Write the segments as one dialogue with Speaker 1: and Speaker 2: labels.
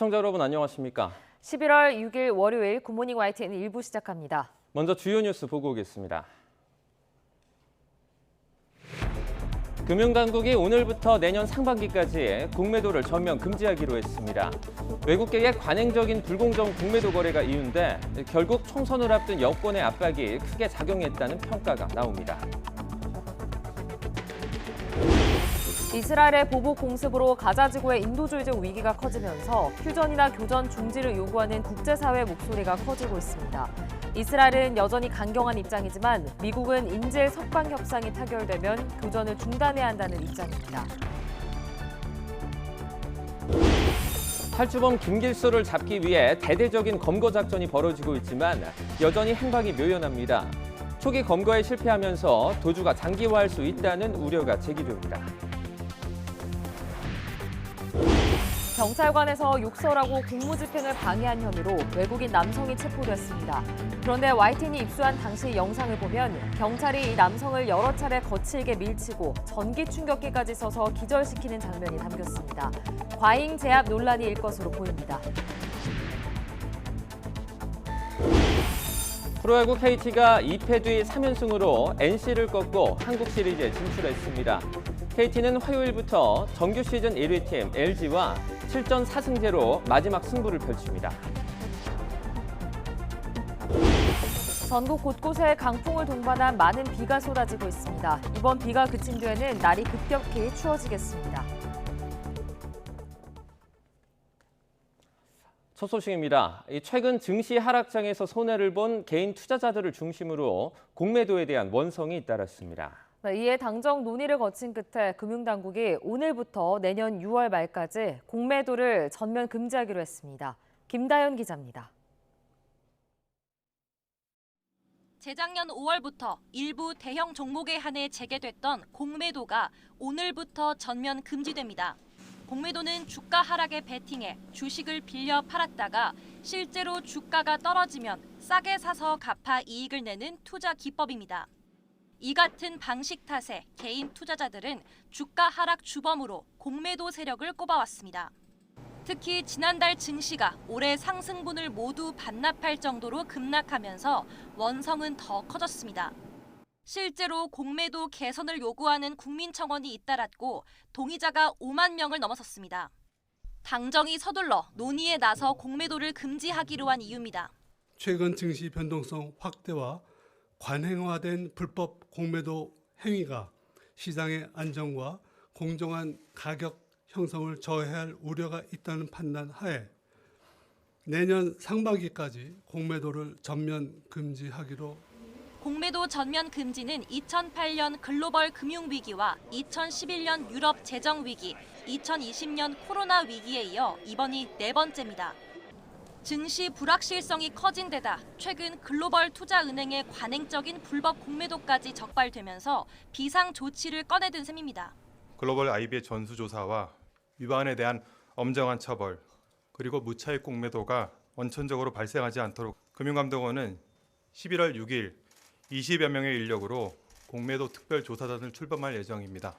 Speaker 1: 시청자 여러분 안녕하십니까?
Speaker 2: 11월 6일 월요일 굿모닝 YTN 1부 시작합니다.
Speaker 1: 먼저 주요 뉴스 보고 오겠습니다. 금융당국이 오늘부터 내년 상반기까지 공매도를 전면 금지하기로 했습니다. 외국계의 관행적인 불공정 공매도 거래가 이유인데 결국 총선을 앞둔 여권의 압박이 크게 작용했다는 평가가 나옵니다.
Speaker 2: 이스라엘의 보복 공습으로 가자 지구의 인도주의적 위기가 커지면서 휴전이나 교전 중지를 요구하는 국제사회 목소리가 커지고 있습니다. 이스라엘은 여전히 강경한 입장이지만 미국은 인질 석방 협상이 타결되면 교전을 중단해야 한다는 입장입니다.
Speaker 1: 탈주범 김길수를 잡기 위해 대대적인 검거 작전이 벌어지고 있지만 여전히 행방이 묘연합니다. 초기 검거에 실패하면서 도주가 장기화할 수 있다는 우려가 제기됩니다.
Speaker 2: 경찰관에서 욕설하고 공무집행을 방해한 혐의로 외국인 남성이 체포됐습니다. 그런데 YTN이 입수한 당시 영상을 보면 경찰이 이 남성을 여러 차례 거칠게 밀치고 전기 충격기까지 써서 기절시키는 장면이 담겼습니다. 과잉 제압 논란이 일 것으로 보입니다.
Speaker 1: 프로야구 KT가 2패 뒤 3연승으로 NC를 꺾고 한국 시리즈에 진출했습니다. KT는 화요일부터 정규 시즌 1위 팀 LG와 7전 4승제로 마지막 승부를 펼칩니다.
Speaker 2: 전국 곳곳에 강풍을 동반한 많은 비가 쏟아지고 있습니다. 이번 비가 그친 뒤에는 날이 급격히 추워지겠습니다.
Speaker 1: 첫 소식입니다. 최근 증시 하락장에서 손해를 본 개인 투자자들을 중심으로 공매도에 대한 원성이 잇따랐습니다.
Speaker 2: 이에 당정 논의를 거친 끝에 금융당국이 오늘부터 내년 6월 말까지 공매도를 전면 금지하기로 했습니다. 김다연 기자입니다.
Speaker 3: 재작년 5월부터 일부 대형 종목에 한해 재개됐던 공매도가 오늘부터 전면 금지됩니다. 공매도는 주가 하락에 베팅해 주식을 빌려 팔았다가 실제로 주가가 떨어지면 싸게 사서 갚아 이익을 내는 투자 기법입니다. 이 같은 방식 탓에 개인 투자자들은 주가 하락 주범으로 공매도 세력을 꼽아왔습니다. 특히 지난달 증시가 올해 상승분을 모두 반납할 정도로 급락하면서 원성은 더 커졌습니다. 실제로 공매도 개선을 요구하는 국민청원이 잇따랐고 동의자가 5만 명을 넘어섰습니다. 당정이 서둘러 논의에 나서 공매도를 금지하기로 한 이유입니다.
Speaker 4: 최근 증시 변동성 확대와 관행화된 불법 공매도 행위가 시장의 안정과 공정한 가격 형성을 저해할 우려가 있다는 판단 하에 내년 상반기까지 공매도를 전면 금지하기로.
Speaker 3: 공매도 전면 금지는 2008년 글로벌 금융위기와 2011년 유럽 재정위기, 2020년 코로나 위기에 이어 이번이 네 번째입니다. 증시 불확실성이 커진 데다 최근 글로벌 투자은행의 관행적인 불법 공매도까지 적발되면서 비상 조치를 꺼내든 셈입니다.
Speaker 5: 글로벌 IB의 전수조사와 위반에 대한 엄정한 처벌, 그리고 무차익 공매도가 원천적으로 발생하지 않도록 금융감독원은 11월 6일 20여 명의 인력으로 공매도 특별조사단을 출범할 예정입니다.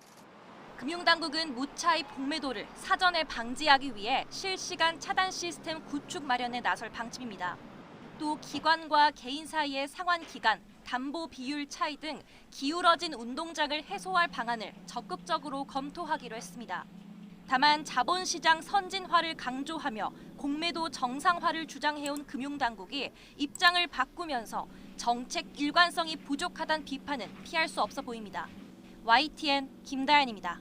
Speaker 3: 금융당국은 무차익 공매도를 사전에 방지하기 위해 실시간 차단 시스템 구축 마련에 나설 방침입니다. 또 기관과 개인 사이의 상환 기간, 담보 비율 차이 등 기울어진 운동장을 해소할 방안을 적극적으로 검토하기로 했습니다. 다만 자본시장 선진화를 강조하며 공매도 정상화를 주장해온 금융당국이 입장을 바꾸면서 정책 일관성이 부족하다는 비판은 피할 수 없어 보입니다. YTN 김다연입니다.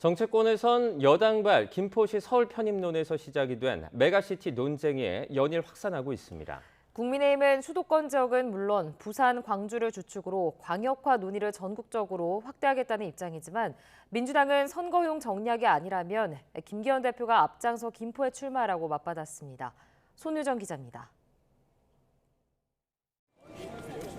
Speaker 1: 정치권에선 여당발 김포시 서울 편입론에서 시작이 된 메가시티 논쟁이 연일 확산하고 있습니다.
Speaker 2: 국민의힘은 수도권 지역은 물론 부산, 광주를 주축으로 광역화 논의를 전국적으로 확대하겠다는 입장이지만 민주당은 선거용 정략이 아니라면 김기현 대표가 앞장서 김포에 출마하라고 맞받았습니다. 손유정 기자입니다.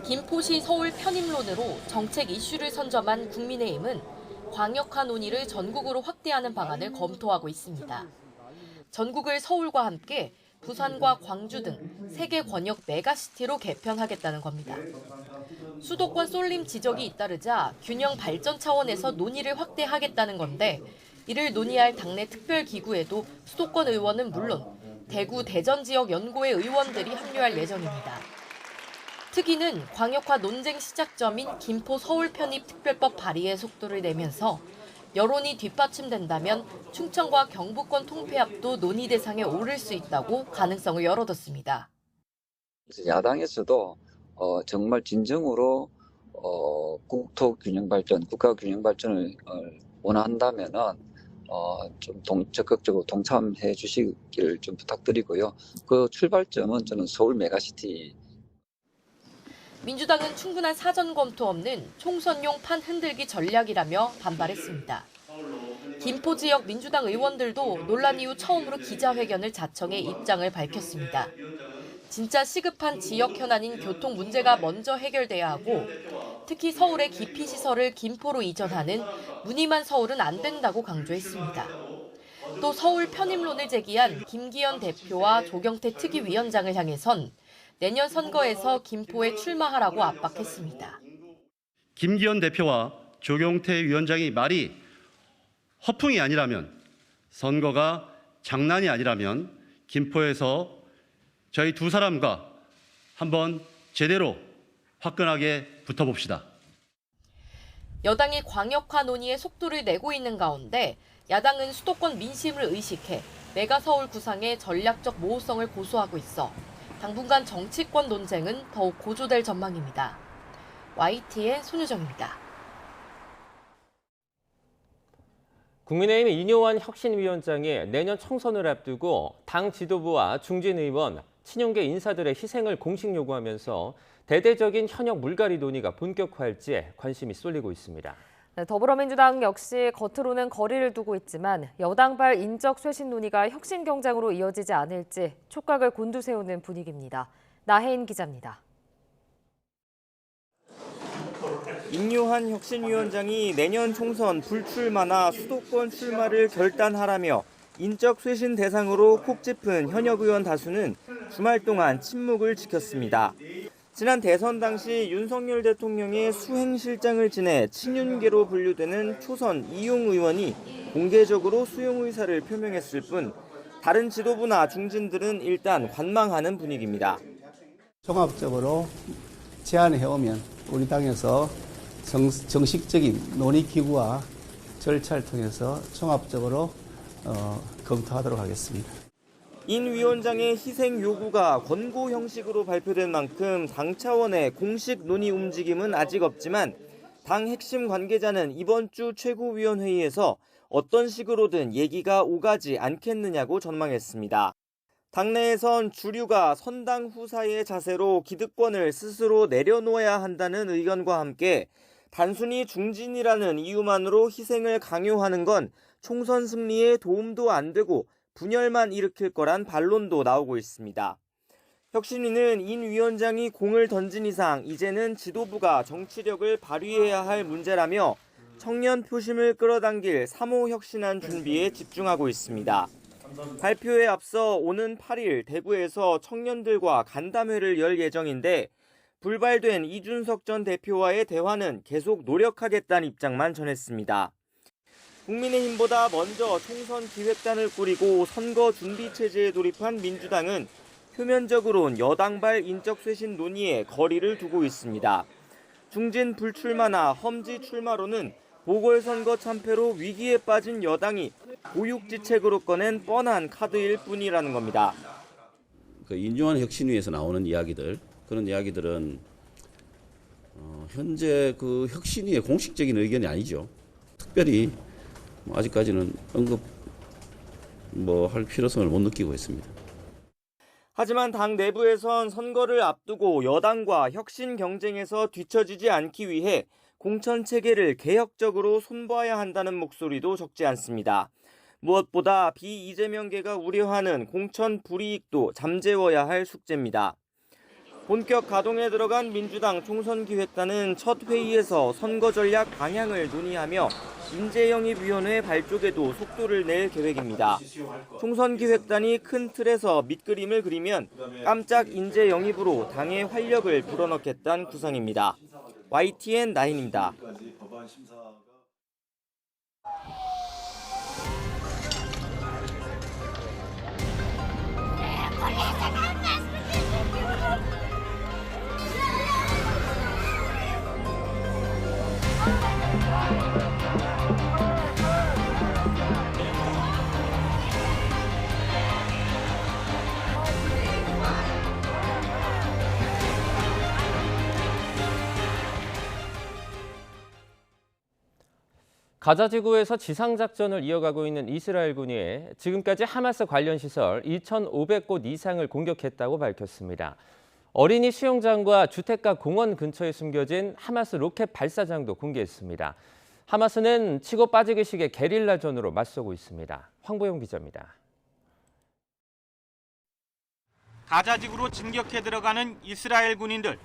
Speaker 6: 김포시 서울 편입론으로 정책 이슈를 선점한 국민의힘은 광역화 논의를 전국으로 확대하는 방안을 검토하고 있습니다. 전국을 서울과 함께 부산과 광주 등 3개 권역 메가시티로 개편하겠다는 겁니다. 수도권 쏠림 지적이 잇따르자 균형 발전 차원에서 논의를 확대하겠다는 건데 이를 논의할 당내 특별기구에도 수도권 의원은 물론 대구, 대전 지역 연고의 의원들이 합류할 예정입니다. 특위는 광역화 논쟁 시작점인 김포 서울 편입 특별법 발의에 속도를 내면서 여론이 뒷받침된다면 충청과 경북권 통폐합도 논의 대상에 오를 수 있다고 가능성을 열어뒀습니다.
Speaker 7: 야당에서도 정말 진정으로 국토 균형 발전, 국가 균형 발전을 원한다면은 좀 적극적으로 동참해 주시기를 좀 부탁드리고요. 그 출발점은 저는 서울 메가시티.
Speaker 6: 민주당은 충분한 사전 검토 없는 총선용 판 흔들기 전략이라며 반발했습니다. 김포 지역 민주당 의원들도 논란 이후 처음으로 기자회견을 자청해 입장을 밝혔습니다. 진짜 시급한 지역 현안인 교통 문제가 먼저 해결돼야 하고 특히 서울의 기피시설을 김포로 이전하는 무늬만 서울은 안 된다고 강조했습니다. 또 서울 편입론을 제기한 김기현 대표와 조경태 특위위원장을 향해선 내년 선거에서 김포에 출마하라고 압박했습니다.
Speaker 8: 김기현 대표와 조경태 위원장의 말이 허풍이 아니라면, 선거가 장난이 아니라면 김포에서 저희 두 사람과 한번 제대로 화끈하게 붙어봅시다.
Speaker 6: 여당이 광역화 논의에 속도를 내고 있는 가운데 야당은 수도권 민심을 의식해 메가서울 구상의 전략적 모호성을 고수하고 있어 당분간 정치권 논쟁은 더욱 고조될 전망입니다. YTN의 손유정입니다.
Speaker 1: 국민의힘 이뇨환 혁신위원장이 내년 총선을 앞두고 당 지도부와 중진 의원, 친윤계 인사들의 희생을 공식 요구하면서 대대적인 현역 물갈이 논의가 본격화할지 관심이 쏠리고 있습니다.
Speaker 2: 네, 더불어민주당 역시 겉으로는 거리를 두고 있지만 여당발 인적 쇄신 논의가 혁신 경쟁으로 이어지지 않을지 촉각을 곤두세우는 분위기입니다. 나혜인 기자입니다.
Speaker 9: 이뇨환 혁신위원장이 내년 총선 불출마나 수도권 출마를 결단하라며 인적 쇄신 대상으로 콕 짚은 현역 의원 다수는 주말 동안 침묵을 지켰습니다. 지난 대선 당시 윤석열 대통령의 수행실장을 지내 친윤계로 분류되는 초선 이용 의원이 공개적으로 수용 의사를 표명했을 뿐 다른 지도부나 중진들은 일단 관망하는 분위기입니다.
Speaker 10: 종합적으로 제안해오면 우리 당에서 정식적인 논의기구와 절차를 통해서 종합적으로 검토하도록 하겠습니다.
Speaker 9: 인 위원장의 희생 요구가 권고 형식으로 발표된 만큼 당 차원의 공식 논의 움직임은 아직 없지만 당 핵심 관계자는 이번 주 최고위원회의에서 어떤 식으로든 얘기가 오가지 않겠느냐고 전망했습니다. 당내에선 주류가 선당 후사의 자세로 기득권을 스스로 내려놓아야 한다는 의견과 함께 단순히 중진이라는 이유만으로 희생을 강요하는 건 총선 승리에 도움도 안 되고 분열만 일으킬 거란 반론도 나오고 있습니다. 혁신위는 인 위원장이 공을 던진 이상 이제는 지도부가 정치력을 발휘해야 할 문제라며 청년 표심을 끌어당길 3호 혁신안 준비에 집중하고 있습니다. 발표에 앞서 오는 8일 대구에서 청년들과 간담회를 열 예정인데 불발된 이준석 전 대표와의 대화는 계속 노력하겠다는 입장만 전했습니다. 국민의힘보다 먼저 총선 기획단을 꾸리고 선거 준비 체제에 돌입한 민주당은 표면적으로는 여당발 인적 쇄신 논의에 거리를 두고 있습니다. 중진 불출마나 험지 출마로는 보궐선거 참패로 위기에 빠진 여당이 보육지책으로 꺼낸 뻔한 카드일 뿐이라는 겁니다.
Speaker 11: 이뇨환 혁신위에서 나오는 이야기들, 그런 이야기들은 현재 그 혁신위의 공식적인 의견이 아니죠. 특별히 아직까지는 언급 할 필요성을 못 느끼고 있습니다.
Speaker 9: 하지만 당 내부에선 선거를 앞두고 여당과 혁신 경쟁에서 뒤처지지 않기 위해 공천 체계를 개혁적으로 손봐야 한다는 목소리도 적지 않습니다. 무엇보다 비이재명계가 우려하는 공천 불이익도 잠재워야 할 숙제입니다. 본격 가동에 들어간 민주당 총선기획단은 첫 회의에서 선거 전략 방향을 논의하며 인재영입위원회 발족에도 속도를 낼 계획입니다. 총선기획단이 큰 틀에서 밑그림을 그리면 깜짝 인재영입으로 당의 활력을 불어넣겠다는 구상입니다. YTN 나인입니다.
Speaker 1: 가자 지구에서 지상작전을 이어가고 있는 이스라엘군이 지금까지 하마스 관련 시설 2,500곳 이상을 공격했다고 밝혔습니다. 어린이 수영장과 주택가 공원 근처에 숨겨진 하마스 로켓 발사장도 공개했습니다. 하마스는 치고 빠지기식의 게릴라전으로 맞서고 있습니다. 황보영 기자입니다.
Speaker 12: 가자 지구로 진격해 들어가는 이스라엘 군인들.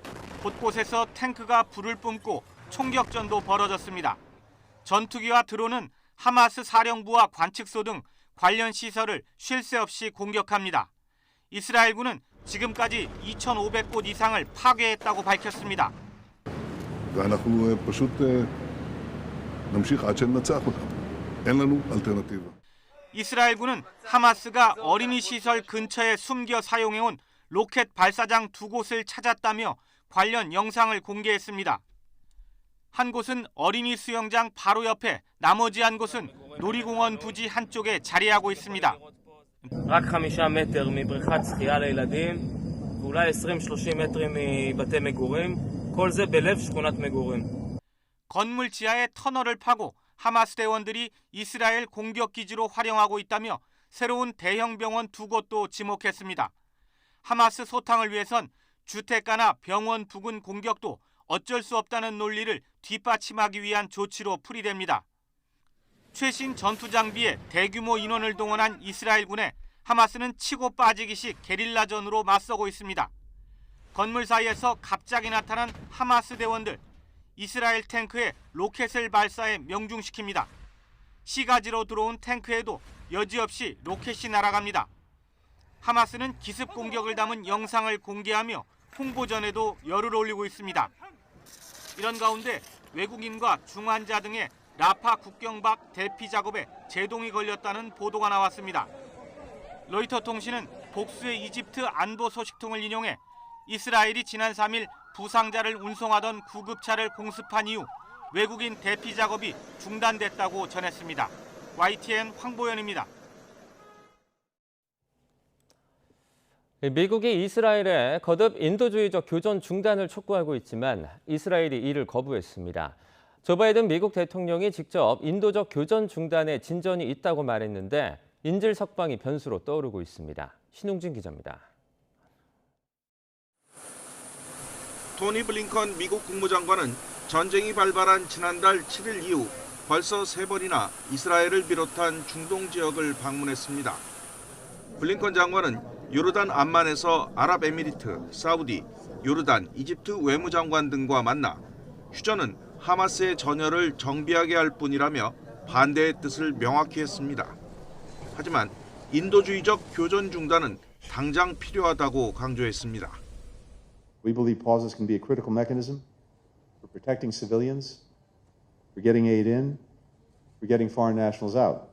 Speaker 12: 곳곳에서 탱크가 불을 뿜고 총격전도 벌어졌습니다. 전투기와 드론은 하마스 사령부와 관측소 등 관련 시설을 쉴 새 없이 공격합니다. 이스라엘군은 지금까지 2,500곳 이상을 파괴했다고 밝혔습니다.
Speaker 13: ואנחנו פשוט נמשיך עד שננצח אותם. אין לנו אלטרנטיבה.
Speaker 12: 이스라엘군은 하마스가 어린이 시설 근처에 숨겨 사용해온 로켓 발사장 2곳을 찾았다며 관련 영상을 공개했습니다. 한 곳은 어린이 수영장 바로 옆에, 나머지 한 곳은 놀이공원 부지 한쪽에 자리하고 있습니다.
Speaker 14: רק 5 מטר מבריכת שחייה לילדים ואולי 20-30 מטרים מבתי מגורים, כל זה בלב שכונת מגורים.
Speaker 12: 건물 지하에 터널을 파고 하마스 대원들이 이스라엘 공격 기지로 활용하고 있다며 새로운 대형 병원 2곳도 지목했습니다. 하마스 소탕을 위해선 주택가나 병원 부근 공격도 어쩔 수 없다는 논리를 뒷받침하기 위한 조치로 풀이됩니다. 최신 전투 장비에 대규모 인원을 동원한 이스라엘군에 하마스는 치고 빠지기식 게릴라전으로 맞서고 있습니다. 건물 사이에서 갑자기 나타난 하마스 대원들. 이스라엘 탱크에 로켓을 발사해 명중시킵니다. 시가지로 들어온 탱크에도 여지없이 로켓이 날아갑니다. 하마스는 기습 공격을 담은 영상을 공개하며 홍보전에도 열을 올리고 있습니다. 이런 가운데 외국인과 중환자 등의 라파 국경 밖 대피 작업에 제동이 걸렸다는 보도가 나왔습니다. 로이터 통신은 복수의 이집트 안보 소식통을 인용해 이스라엘이 지난 3일 부상자를 운송하던 구급차를 공습한 이후 외국인 대피 작업이 중단됐다고 전했습니다. YTN 황보연입니다.
Speaker 1: 미국이 이스라엘에 거듭 인도주의적 교전 중단을 촉구하고 있지만 이스라엘이 이를 거부했습니다. 조 바이든 미국 대통령이 직접 인도적 교전 중단에 진전이 있다고 말했는데 인질 석방이 변수로 떠오르고 있습니다. 신웅진 기자입니다.
Speaker 15: 토니 블링컨 미국 국무장관은 전쟁이 발발한 지난달 7일 이후 벌써 3번이나 이스라엘을 비롯한 중동 지역을 방문했습니다. 블링컨 장관은 요르단 암만에서 아랍에미리트, 사우디, 요르단, 이집트 외무장관 등과 만나 휴전은 하마스의 전열을 정비하게 할 뿐이라며 반대의 뜻을 명확히 했습니다. 하지만 인도주의적 교전 중단은 당장 필요하다고 강조했습니다.
Speaker 16: We believe pauses can be a critical mechanism for protecting civilians, for getting aid in, for getting foreign nationals out.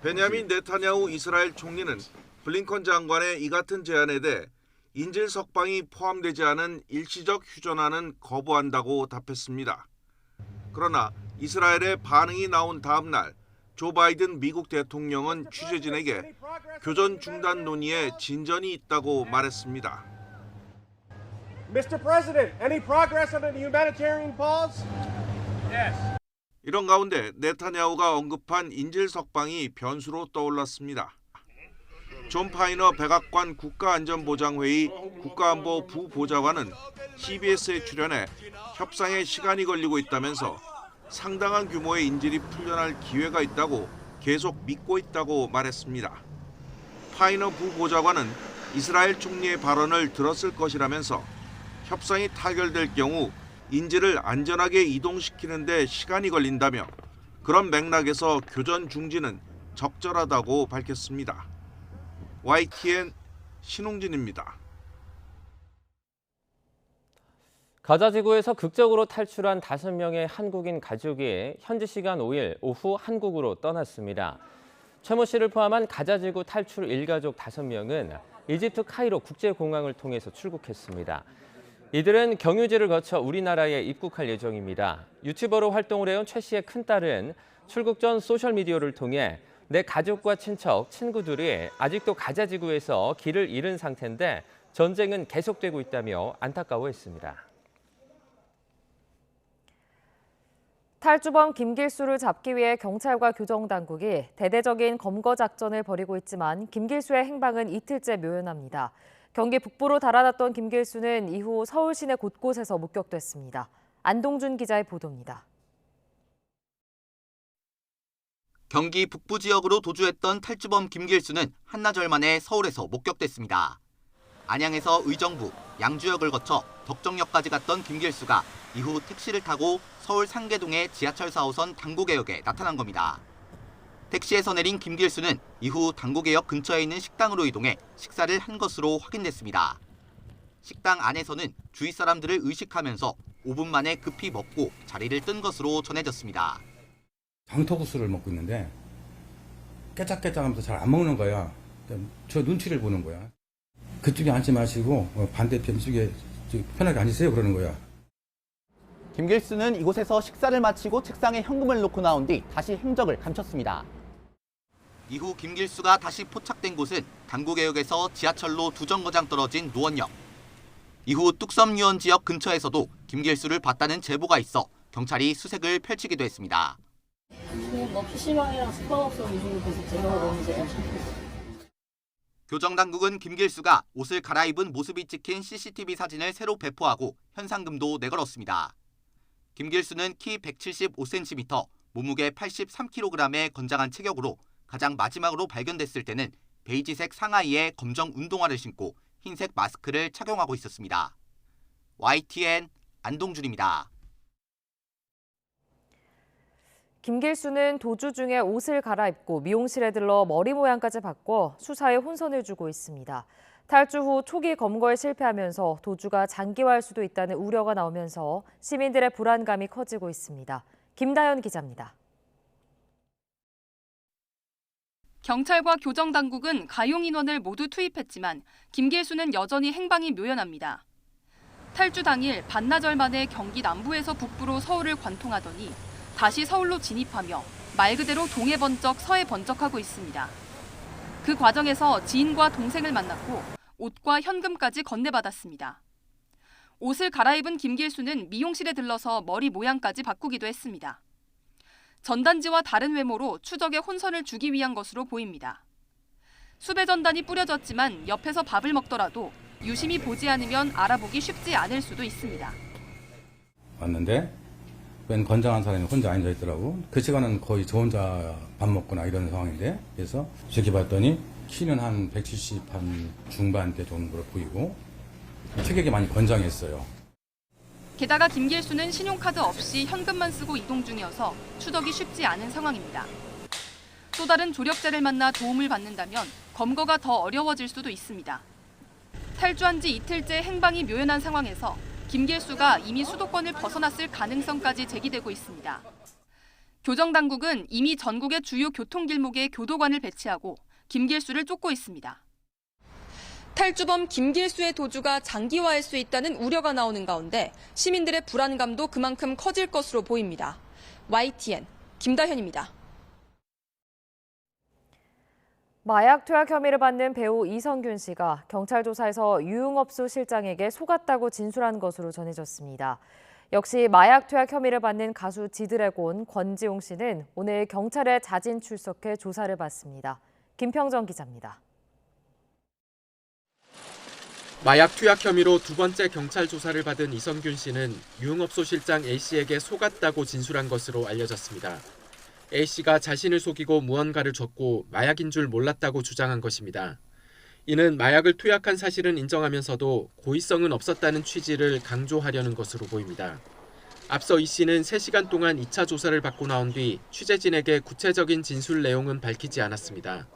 Speaker 15: 베냐민 네타냐후 이스라엘 총리는 블링컨 장관의 이 같은 제안에 대해 인질 석방이 포함되지 않은 일시적 휴전안은 거부한다고 답했습니다. 그러나 이스라엘의 반응이 나온 다음 날 조 바이든 미국 대통령은 취재진에게 교전 중단 논의에 진전이 있다고 말했습니다.
Speaker 17: Mr. President, any progress on a humanitarian pause? Yes.
Speaker 15: 이런 가운데 네타냐후가 언급한 인질 석방이 변수로 떠올랐습니다. 존 파이너 백악관 국가안전보장회의 국가안보 부보좌관은 CBS에 출연해 협상에 시간이 걸리고 있다면서 상당한 규모의 인질이 풀려날 기회가 있다고 계속 믿고 있다고 말했습니다. 파이너 부보좌관은 이스라엘 총리의 발언을 들었을 것이라면서 협상이 타결될 경우 인질을 안전하게 이동시키는 데 시간이 걸린다며 그런 맥락에서 교전 중지는 적절하다고 밝혔습니다. YTN 신홍진입니다.
Speaker 1: 가자 지구에서 극적으로 탈출한 5명의 한국인 가족이 현지 시간 5일 오후 한국으로 떠났습니다. 최모 씨를 포함한 가자지구 탈출 일가족 5명은 이집트 카이로 국제공항을 통해서 출국했습니다. 이들은 경유지를 거쳐 우리나라에 입국할 예정입니다. 유튜버로 활동을 해온 최 씨의 큰딸은 출국 전 소셜미디어를 통해 내 가족과 친척, 친구들이 아직도 가자지구에서 길을 잃은 상태인데 전쟁은 계속되고 있다며 안타까워했습니다.
Speaker 2: 탈주범 김길수를 잡기 위해 경찰과 교정당국이 대대적인 검거 작전을 벌이고 있지만 김길수의 행방은 이틀째 묘연합니다. 경기 북부로 달아났던 김길수는 이후 서울 시내 곳곳에서 목격됐습니다. 안동준 기자의 보도입니다.
Speaker 18: 경기 북부 지역으로 도주했던 탈주범 김길수는 한나절 만에 서울에서 목격됐습니다. 안양에서 의정부, 양주역을 거쳐 덕정역까지 갔던 김길수가 이후 택시를 타고 서울 상계동의 지하철 4호선 당구개역에 나타난 겁니다. 택시에서 내린 김길수는 이후 당구개역 근처에 있는 식당으로 이동해 식사를 한 것으로 확인됐습니다. 식당 안에서는 주위 사람들을 의식하면서 5분 만에 급히 먹고 자리를 뜬 것으로 전해졌습니다.
Speaker 19: 장터구스를 먹고 있는데 깨짝깨짝하면서 잘 안 먹는 거야. 저 눈치를 보는 거야. 그쪽에 앉지 마시고 반대편 쪽에 편하게 앉으세요 그러는 거야.
Speaker 20: 김길수는 이곳에서 식사를 마치고 책상에 현금을 놓고 나온 뒤 다시 행적을 감췄습니다.
Speaker 18: 이후 김길수가 다시 포착된 곳은 당구개역에서 지하철로 2정거장 떨어진 노원역. 이후 뚝섬유원 지역 근처에서도 김길수를 봤다는 제보가 있어 경찰이 수색을 펼치기도 했습니다.
Speaker 21: 뭐 PC방이랑 스파업소 위주로 계속 들어가고 있는데
Speaker 18: 교정당국은 김길수가 옷을 갈아입은 모습이 찍힌 CCTV 사진을 새로 배포하고 현상금도 내걸었습니다. 김길수는 키 175cm, 몸무게 83kg의 건장한 체격으로 가장 마지막으로 발견됐을 때는 베이지색 상하이에 검정 운동화를 신고 흰색 마스크를 착용하고 있었습니다. YTN 안동준입니다.
Speaker 2: 김길수는 도주 중에 옷을 갈아입고 미용실에 들러 머리 모양까지 바꿔 수사에 혼선을 주고 있습니다. 탈주 후 초기 검거에 실패하면서 도주가 장기화할 수도 있다는 우려가 나오면서 시민들의 불안감이 커지고 있습니다. 김다현 기자입니다.
Speaker 22: 경찰과 교정당국은 가용 인원을 모두 투입했지만 김길수는 여전히 행방이 묘연합니다. 탈주 당일 반나절 만에 경기 남부에서 북부로 서울을 관통하더니 다시 서울로 진입하며 말 그대로 동해 번쩍 서해 번쩍하고 있습니다. 그 과정에서 지인과 동생을 만났고 옷과 현금까지 건네받았습니다. 옷을 갈아입은 김길수는 미용실에 들러서 머리 모양까지 바꾸기도 했습니다. 전단지와 다른 외모로 추적에 혼선을 주기 위한 것으로 보입니다. 수배 전단이 뿌려졌지만 옆에서 밥을 먹더라도 유심히 보지 않으면 알아보기 쉽지 않을 수도 있습니다.
Speaker 19: 왔는데 웬 건장한 사람이 혼자 앉아 있더라고. 그 시간은 거의 저 혼자 밥 먹거나 이런 상황인데, 그래서 저기 봤더니 키는 한 170 한 중반대 정도로 보이고 체격이 많이 건장했어요.
Speaker 22: 게다가 김길수는 신용카드 없이 현금만 쓰고 이동 중이어서 추적이 쉽지 않은 상황입니다. 또 다른 조력자를 만나 도움을 받는다면 검거가 더 어려워질 수도 있습니다. 탈주한 지 이틀째 행방이 묘연한 상황에서 김길수가 이미 수도권을 벗어났을 가능성까지 제기되고 있습니다. 교정당국은 이미 전국의 주요 교통길목에 교도관을 배치하고 김길수를 쫓고 있습니다.
Speaker 23: 탈주범 김길수의 도주가 장기화할 수 있다는 우려가 나오는 가운데 시민들의 불안감도 그만큼 커질 것으로 보입니다. YTN 김다현입니다.
Speaker 2: 마약 투약 혐의를 받는 배우 이성균 씨가 경찰 조사에서 유흥업소 실장에게 속았다고 진술한 것으로 전해졌습니다. 역시 마약 투약 혐의를 받는 가수 지드래곤 권지용 씨는 오늘 경찰에 자진 출석해 조사를 받습니다. 김평정 기자입니다.
Speaker 24: 마약 투약 혐의로 두 번째 경찰 조사를 받은 이성균 씨는 유흥업소 실장 A씨에게 속았다고 진술한 것으로 알려졌습니다. A씨가 자신을 속이고 무언가를 줬고 마약인 줄 몰랐다고 주장한 것입니다. 이는 마약을 투약한 사실은 인정하면서도 고의성은 없었다는 취지를 강조하려는 것으로 보입니다. 앞서 E씨는 3시간 동안 2차 조사를 받고 나온 뒤 취재진에게 구체적인 진술 내용은 밝히지 않았습니다.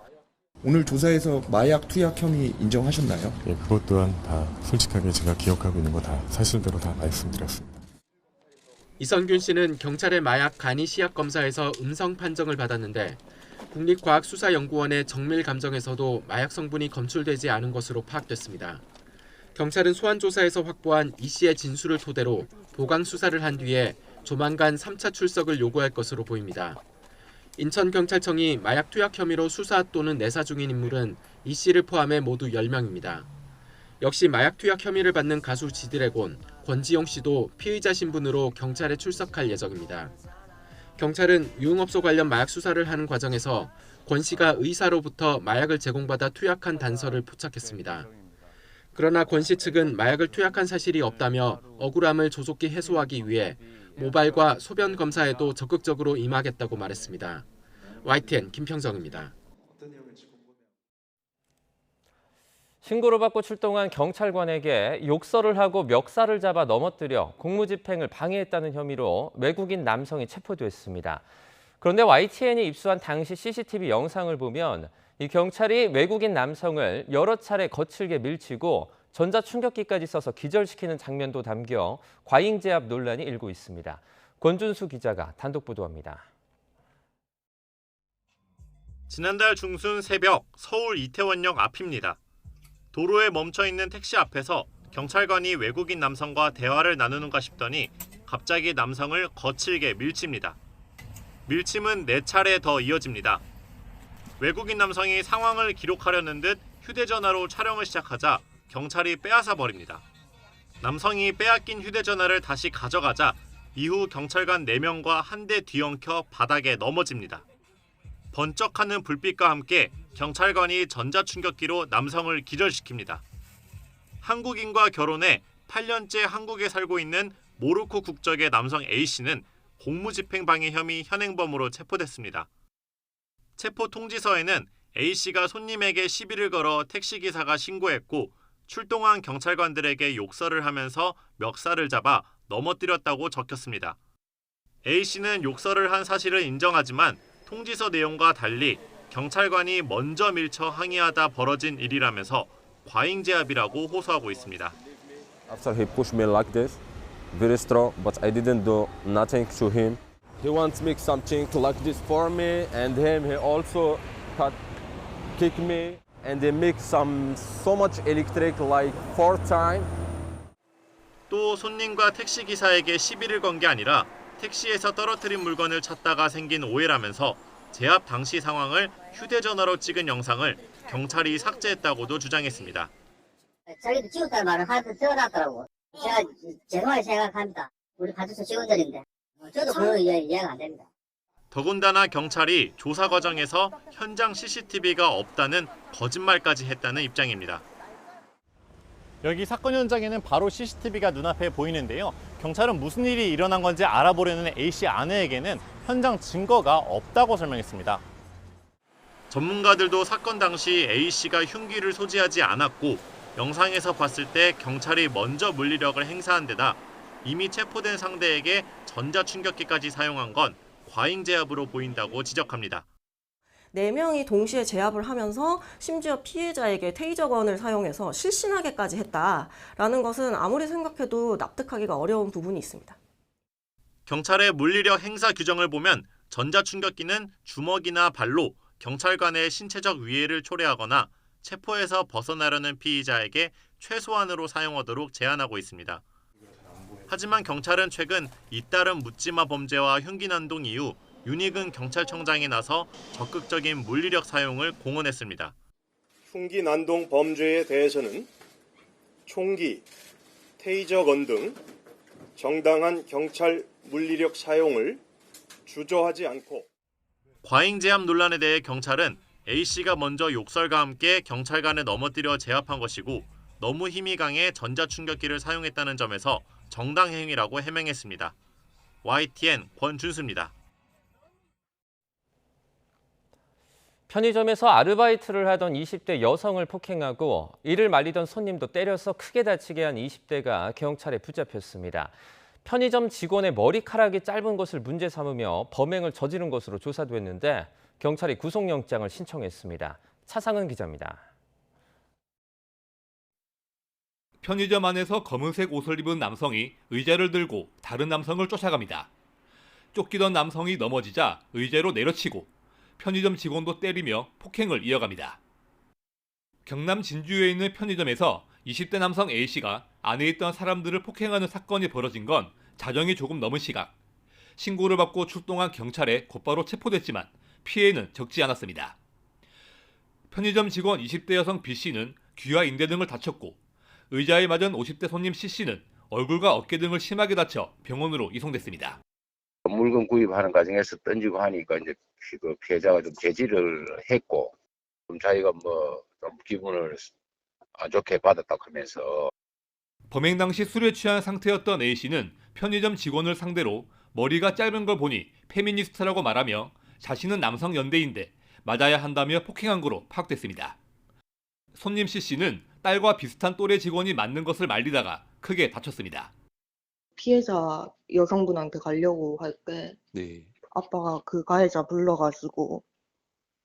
Speaker 25: 오늘 조사에서 마약 투약 혐의 인정하셨나요?
Speaker 26: 예, 그것 또한 다 솔직하게 제가 기억하고 있는 거 다 사실대로 다 말씀드렸습니다.
Speaker 24: 이성균 씨는 경찰의 마약 간이 시약 검사에서 음성 판정을 받았는데 국립과학수사연구원의 정밀 감정에서도 마약 성분이 검출되지 않은 것으로 파악됐습니다. 경찰은 소환 조사에서 확보한 이 씨의 진술을 토대로 보강 수사를 한 뒤에 조만간 3차 출석을 요구할 것으로 보입니다. 인천경찰청이 마약 투약 혐의로 수사 또는 내사 중인 인물은 이 씨를 포함해 모두 10명입니다. 역시 마약 투약 혐의를 받는 가수 지드래곤, 권지용 씨도 피의자 신분으로 경찰에 출석할 예정입니다. 경찰은 유흥업소 관련 마약 수사를 하는 과정에서 권 씨가 의사로부터 마약을 제공받아 투약한 단서를 포착했습니다. 그러나 권 씨 측은 마약을 투약한 사실이 없다며 억울함을 조속히 해소하기 위해 모발과 소변 검사에도 적극적으로 임하겠다고 말했습니다. YTN 김평정입니다.
Speaker 1: 신고를 받고 출동한 경찰관에게 욕설을 하고 멱살을 잡아 넘어뜨려 공무집행을 방해했다는 혐의로 외국인 남성이 체포됐습니다. 그런데 YTN이 입수한 당시 CCTV 영상을 보면 이 경찰이 외국인 남성을 여러 차례 거칠게 밀치고 전자충격기까지 써서 기절시키는 장면도 담겨 과잉제압 논란이 일고 있습니다. 권준수 기자가 단독 보도합니다.
Speaker 3: 지난달 중순 새벽 서울 이태원역 앞입니다. 도로에 멈춰있는 택시 앞에서 경찰관이 외국인 남성과 대화를 나누는가 싶더니 갑자기 남성을 거칠게 밀칩니다. 밀침은 4차례 더 이어집니다. 외국인 남성이 상황을 기록하려는 듯 휴대전화로 촬영을 시작하자 경찰이 빼앗아 버립니다. 남성이 빼앗긴 휴대전화를 다시 가져가자 이후 경찰관 4명과 한 대 뒤엉켜 바닥에 넘어집니다. 번쩍하는 불빛과 함께 경찰관이 전자충격기로 남성을 기절시킵니다. 한국인과 결혼해 8년째 한국에 살고 있는 모로코 국적의 남성 A씨는 공무집행방해 혐의 현행범으로 체포됐습니다. 체포 통지서에는 A씨가 손님에게 시비를 걸어 택시기사가 신고했고 출동한 경찰관들에게 욕설을 하면서 멱살을 잡아 넘어뜨렸다고 적혔습니다. A씨는 욕설을 한 사실을 인정하지만 통지서 내용과 달리 경찰관이 먼저 밀쳐 항의하다 벌어진 일이라면서 과잉제압이라고 호소하고 있습니다.
Speaker 4: After he pushed me like this, very strong, but I didn't do nothing to him. He wants to make something like this for me, and him he also kick me, and they make so much electric like 4 times.
Speaker 3: 또 손님과 택시 기사에게 시비를 건 게 아니라 택시에서 떨어뜨린 물건을 찾다가 생긴 오해라면서 제압 당시 상황을 휴대전화로 찍은 영상을 경찰이 삭제했다고도 주장했습니다.
Speaker 5: 자기도 찍었다는 말을 하여튼 써놨더라고. 제가 죄송하게 생각합니다. 우리 파출소 직원들인데 저도 그런 이해가 안 됩니다.
Speaker 3: 더군다나 경찰이 조사 과정에서 현장 CCTV가 없다는 거짓말까지 했다는 입장입니다.
Speaker 6: 여기 사건 현장에는 바로 CCTV가 눈앞에 보이는데요. 경찰은 무슨 일이 일어난 건지 알아보려는 A씨 아내에게는 현장 증거가 없다고 설명했습니다.
Speaker 3: 전문가들도 사건 당시 A씨가 흉기를 소지하지 않았고 영상에서 봤을 때 경찰이 먼저 물리력을 행사한 데다 이미 체포된 상대에게 전자충격기까지 사용한 건 과잉제압으로 보인다고 지적합니다.
Speaker 7: 4명이 동시에 제압을 하면서 심지어 피해자에게 테이저건을 사용해서 실신하게까지 했다라는 것은 아무리 생각해도 납득하기가 어려운 부분이 있습니다.
Speaker 3: 경찰의 물리력 행사 규정을 보면 전자충격기는 주먹이나 발로 경찰관의 신체적 위해를 초래하거나 체포에서 벗어나려는 피의자에게 최소한으로 사용하도록 제한하고 있습니다. 하지만 경찰은 최근 잇따른 묻지마 범죄와 흉기 난동 이후 윤익은 경찰청장이 나서 적극적인 물리력 사용을 공언했습니다.
Speaker 17: 흉기 난동 범죄에 대해서는 총기, 테이저건 등 정당한 경찰 물리력 사용을 주저하지 않고
Speaker 3: 과잉제압 논란에 대해 경찰은 A씨가 먼저 욕설과 함께 경찰관을 넘어뜨려 제압한 것이고 너무 힘이 강해 전자충격기를 사용했다는 점에서 정당 행위라고 해명했습니다. YTN 권준수입니다.
Speaker 1: 편의점에서 아르바이트를 하던 20대 여성을 폭행하고 이를 말리던 손님도 때려서 크게 다치게 한 20대가 경찰에 붙잡혔습니다. 편의점 직원의 머리카락이 짧은 것을 문제 삼으며 범행을 저지른 것으로 조사됐는데 경찰이 구속영장을 신청했습니다. 차상은 기자입니다.
Speaker 8: 편의점 안에서 검은색 옷을 입은 남성이 의자를 들고 다른 남성을 쫓아갑니다. 쫓기던 남성이 넘어지자 의자로 내려치고 편의점 직원도 때리며 폭행을 이어갑니다. 경남 진주에 있는 편의점에서 20대 남성 A씨가 안에 있던 사람들을 폭행하는 사건이 벌어진 건 자정이 조금 넘은 시각. 신고를 받고 출동한 경찰에 곧바로 체포됐지만 피해는 적지 않았습니다. 편의점 직원 20대 여성 B씨는 귀와 인대 등을 다쳤고 의자에 맞은 50대 손님 C씨는 얼굴과 어깨 등을 심하게 다쳐 병원으로 이송됐습니다.
Speaker 9: 물건 구입하는 과정에서 던지고 하니까 이제 그 피해자가 좀 제지를 했고 좀 자기가 좀 기분을 안 좋게 받았다고 하면서
Speaker 8: 범행 당시 술에 취한 상태였던 A씨는 편의점 직원을 상대로 머리가 짧은 걸 보니 페미니스트라고 말하며 자신은 남성 연대인데 맞아야 한다며 폭행한 거로 파악됐습니다. 손님 C씨는 딸과 비슷한 또래 직원이 맞는 것을 말리다가 크게 다쳤습니다.
Speaker 10: 피해자 여성분한테 가려고 할 때 아빠가 그 가해자 불러가지고